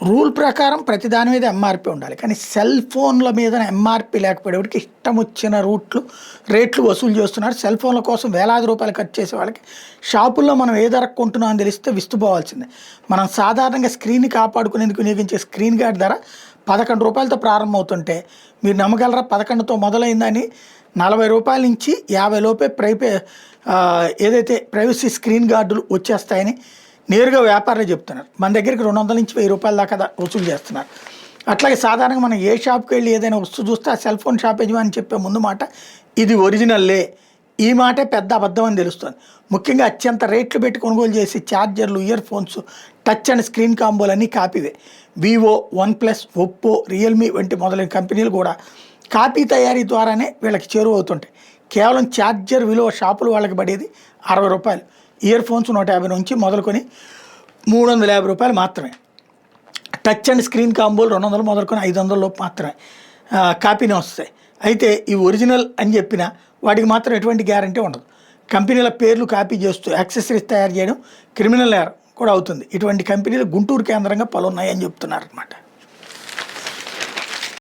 Rule ప్రకారం ప్రతి దాని మీద ఎంఆర్పి ఉండాలి. కానీ సెల్ ఫోన్ల మీద ఎంఆర్పి లేకపోయేవాడికి ఇష్టం వచ్చిన రేట్లు వసూలు చేస్తున్నారు. సెల్ ఫోన్ల కోసం వేలాది రూపాయలు ఖర్చు చేసే వాళ్ళకి షాపుల్లో మనం ఏ ధరకు కొంటున్నాం అని తెలిస్తే విస్తుపోవాల్సిందే. మనం సాధారణంగా స్క్రీన్ని కాపాడుకునేందుకు వినియోగించే స్క్రీన్ గార్డ్ ధర రూ. 11 ప్రారంభమవుతుంటే మీరు నమ్మగలరా? 11తో మొదలైందని రూ. 40 నుంచి 50 లోపే ఏదైతే ప్రైవసీ స్క్రీన్ గార్డులు వచ్చేస్తాయని నేరుగా వ్యాపారులే చెప్తున్నారు. మన దగ్గరికి 200 నుంచి రూ. 1000 దాకా వసూలు చేస్తున్నారు. అట్లాగే సాధారణంగా మనం ఏ షాప్కి వెళ్ళి ఏదైనా వస్తువు చూస్తే ఆ సెల్ ఫోన్ షాప్ యజమాని చెప్పే ముందు మాట ఇది ఒరిజినల్లే. ఈ మాటే పెద్ద అబద్ధం అని తెలుస్తుంది. ముఖ్యంగా అత్యంత రేట్లు పెట్టి కొనుగోలు చేసి ఛార్జర్లు, earphones, touch and screen కాంబోలన్నీ కాపీవే. వివో, వన్ప్లస్, ఒప్పో, రియల్మీ వంటి మొదలైన కంపెనీలు కూడా కాపీ తయారీ ద్వారానే వీళ్ళకి చేరువవుతుంటాయి. కేవలం ఛార్జర్ విలువ షాపులు వాళ్ళకి పడేది రూ. 60. ఇయర్ ఫోన్స్ 150 నుంచి మొదలుకొని రూ. 350 మాత్రమే. టచ్ అండ్ స్క్రీన్ కాంబోలు 200 మొదలుకొని 500 లోపు మాత్రమే కాపీనే వస్తాయి. అయితే ఈ ఒరిజినల్ అని చెప్పిన వాటికి మాత్రం ఎటువంటి గ్యారంటీ ఉండదు. కంపెనీల పేర్లు కాపీ చేస్తూ యాక్సెసరీస్ తయారు చేయడం క్రిమినల్ నేరం కూడా అవుతుంది. ఇటువంటి కంపెనీలు గుంటూరు కేంద్రంగా పలున్నాయని చెప్తున్నారు అన్నమాట.